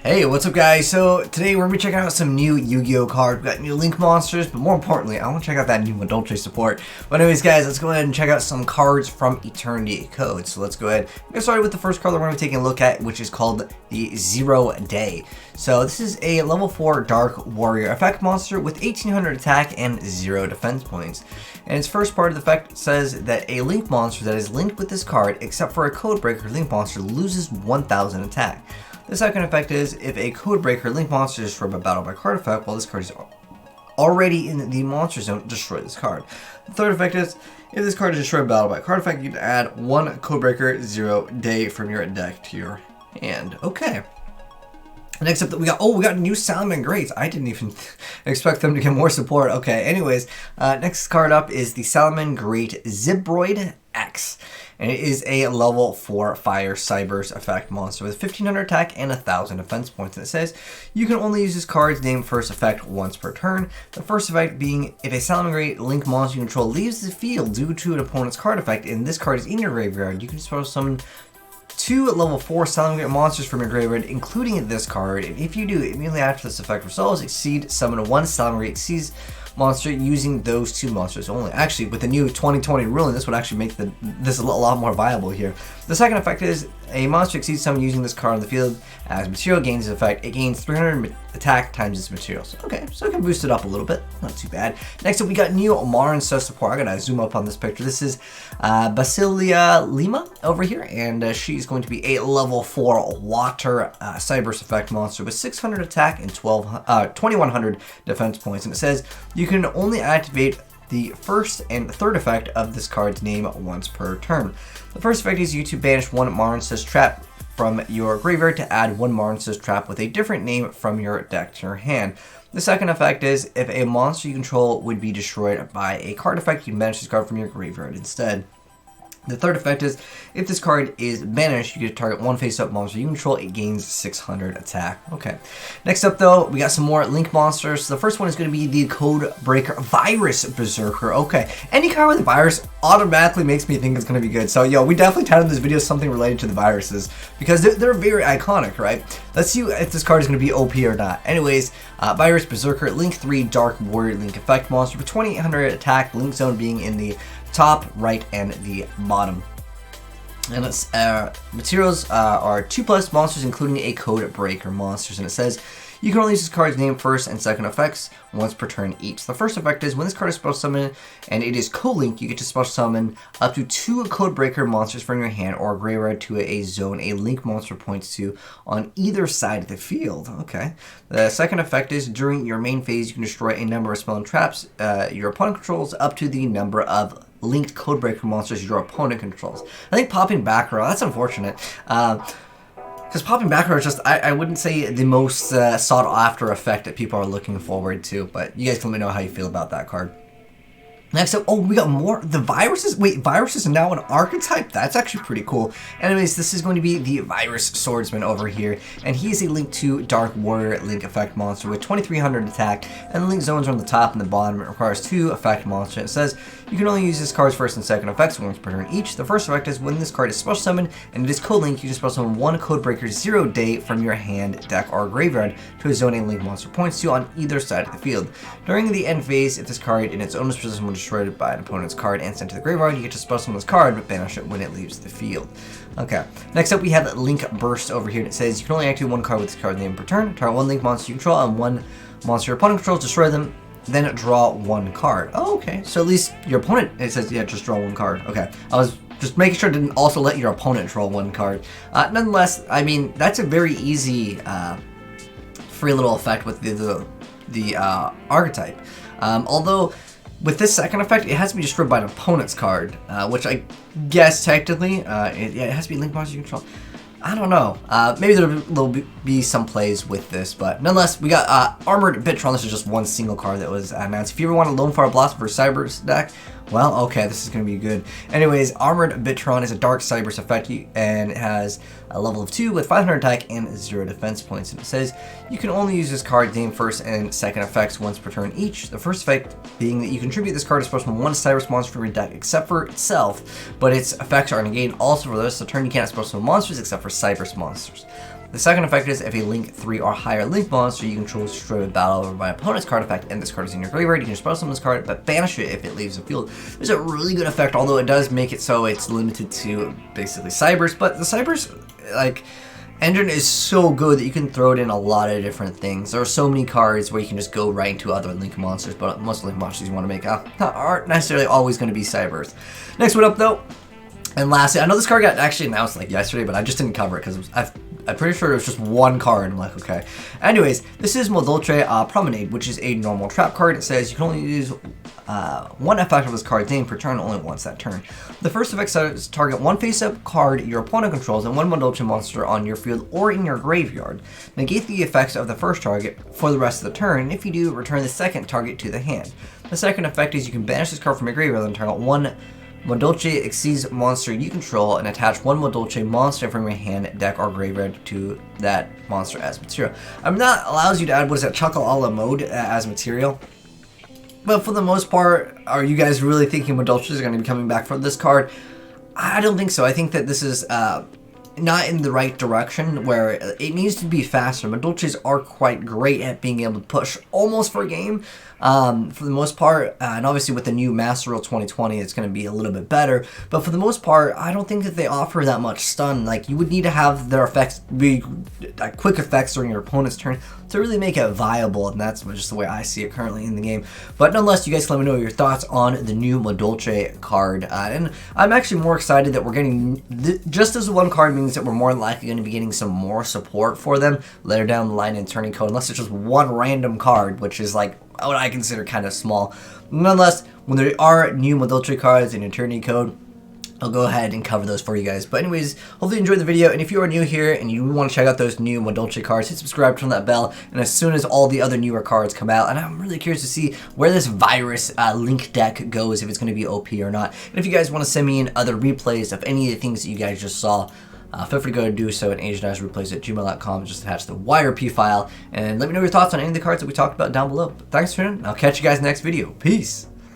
Hey, what's up guys? So today we're going to be checking out some new Yu-Gi-Oh cards. We've got new Link monsters, but more importantly, I want to check out that new Madolche support. But anyways guys, let's go ahead and check out some cards from Eternity Code. So let's go ahead and get started with the first card that we're going to be taking a look at, which is called the 0 Day. So this is a level 4 Dark Warrior effect monster with 1800 attack and 0 defense points. And its first part of the effect says that a Link monster that is linked with this card, except for a Codebreaker Link monster, loses 1000 attack. The second effect is if a Codebreaker Link monster is destroyed by battle by card effect while this card is already in the monster zone, destroy this card. The third effect is if this card is destroyed by battle by card effect, you can add one Codebreaker 0 Day from your deck to your hand. Okay. Next up, we got new Salamangreats. I didn't even expect them to get more support. Okay, anyways, next card up is the Salamangreat Zibroid X. And it is a level 4 Fire Cybers effect monster with 1500 attack and 1000 defense points. And it says you can only use this card's name first effect once per turn. The first effect being if a Salamangreat Link monster you control leaves the field due to an opponent's card effect and this card is in your graveyard, you can suppose summon 2 level 4 Salamangreat monsters from your graveyard, including this card. And if you do, immediately after this effect resolves, exceed summon 1 Salamangreat Seas monster using those 2 monsters only. Actually, with the new 2020 ruling, this would actually make this a lot more viable here. The second effect is a monster exceeds summon using this card on the field as material gains its effect. It gains 300 attack times its materials. Okay, so it can boost it up a little bit. Not too bad. Next up, we got new Marin support. I'm gonna zoom up on this picture. This is Basilia Lima over here, and she's going to be a level 4 water Cybers effect monster with 600 attack and 2100 defense points. And it says you can only activate the first and third effect of this card's name once per turn. The first effect is you to banish one Marin's trap from your graveyard to add one Marin's trap with a different name from your deck to your hand. The second effect is if a monster you control would be destroyed by a card effect, you can banish this card from your graveyard instead. The third effect is if this card is banished, you get to target one face-up monster you control. It gains 600 attack. Okay. Next up, though, we got some more Link monsters. So the first one is going to be the Codebreaker Virus Berserker. Okay. Any card with a virus automatically makes me think it's going to be good. So, yo, we definitely titled this video something related to the viruses because they're very iconic, right? Let's see if this card is going to be OP or not. Anyways, Virus Berserker, Link 3 Dark Warrior Link effect monster with 2800 attack, Link zone being in the top, right, and the bottom. And its materials are 2+ monsters, including a Codebreaker monsters. And it says you can only use this card's name first and second effects once per turn each. The first effect is when this card is special summoned and it is co-linked, you get to special summon up to 2 Codebreaker monsters from your hand or graveyard to a zone a Link monster points to on either side of the field. Okay. The second effect is during your main phase, you can destroy a number of spell and traps your opponent controls up to the number of linked Codebreaker monsters your opponent controls. I think popping back row, that's unfortunate. Because popping back row is just, I wouldn't say the most sought after effect that people are looking forward to, but you guys can let me know how you feel about that card. Next up, oh, we got more. The viruses. Wait, viruses are now an archetype? That's actually pretty cool. Anyways, this is going to be the Virus Swordsman over here. And he is a Link 2 Dark Warrior Link effect monster with 2300 attack. And the Link zones are on the top and the bottom. It requires 2 effect monsters. It says you can only use this card's first and second effects once per turn each. The first effect is when this card is special summoned and it is co-linked, you can special summon one Codebreaker 0 Day from your hand, deck, or graveyard to a zone a Link monster points to on either side of the field. During the end phase, if this card in its owner's position was destroyed by an opponent's card and sent to the graveyard, you get to special summon this card but banish it when it leaves the field. Okay. Next up, we have Link Burst over here. And it says you can only activate one card with this card name per turn. Target one Link monster you control and one monster your opponent controls, destroy them, then draw 1 card. Oh, okay. So at least your opponent, it says, yeah, just draw 1 card. Okay. I was just making sure it didn't also let your opponent draw 1 card. Nonetheless, I mean, that's a very easy free little effect with the archetype. Although with this second effect, it has to be destroyed by an opponent's card, which I guess technically, it has to be Link monster you control. I don't know. Maybe there'll be some plays with this, but nonetheless, we got Armored Patron. This is just one single card that was announced. If you ever want a Lone Fire Blossom for Cybers deck, well, okay, this is going to be good. Anyways, Armored Patron is a Dark Cybers effect, and it has a level of 2 with 500 attack and 0 defense points. And it says you can only use this card's name first and second effects once per turn each. The first effect being that you contribute this card to special one Cybers monster from your deck except for itself, but its effects are negated also for the rest of the turn. You can't special monsters except for Cybers monsters. The second effect is if a Link 3 or higher Link monster you control is destroyed with battle over my opponent's card effect and this card is in your graveyard, you can spell summon this card but banish it if it leaves the field. There's a really good effect, although it does make it so it's limited to basically Cybers, but the Cybers, like, engine is so good that you can throw it in a lot of different things. There are so many cards where you can just go right into other Link monsters, but most Link monsters you want to make aren't necessarily always going to be Cybers. Next one up though, and lastly, I know this card got actually announced like yesterday, but I just didn't cover it because I'm pretty sure it was just one card. I'm like, okay. Anyways, this is Madolche Promenade, which is a normal trap card. It says you can only use one effect of this card's name per turn, only once that turn. The first effect says target one face-up card your opponent controls and one Madolche monster on your field or in your graveyard. Negate the effects of the first target for the rest of the turn, and if you do, return the second target to the hand. The second effect is you can banish this card from your graveyard and target one Madolche Xyz monster you control and attach one Madolche monster from your hand, deck, or graveyard to that monster as material. That allows you to add, what is that, Chuckle-Ala mode as material. But for the most part, are you guys really thinking Madolche is going to be coming back for this card? I don't think so. I think that this is not in the right direction, where it needs to be faster. Madolches are quite great at being able to push almost for a game for the most part, and obviously with the new Master Rule 2020 it's going to be a little bit better, but for the most part I don't think that they offer that much stun. Like, you would need to have their effects be quick effects during your opponent's turn to really make it viable, and that's just the way I see it currently in the game. But nonetheless, you guys can let me know your thoughts on the new Madolche card, and I'm actually more excited that we're getting, just as one card means that we're more likely going to be getting some more support for them later down the line in turning code, unless it's just one random card, which is like what I consider kind of small. Nonetheless, when there are new Madolche cards in Eternity Code, I'll go ahead and cover those for you guys. But anyways, hopefully you enjoyed the video, and if you are new here and you want to check out those new Madolche cards, hit subscribe, turn that bell, and as soon as all the other newer cards come out, and I'm really curious to see where this Virus Link deck goes, if it's going to be OP or not. And if you guys want to send me in other replays of any of the things that you guys just saw, feel free to go and do so at AzneyesReplays@gmail.com. Just attach the YRP file, and let me know your thoughts on any of the cards that we talked about down below. But thanks for tuning in. I'll catch you guys next video. Peace.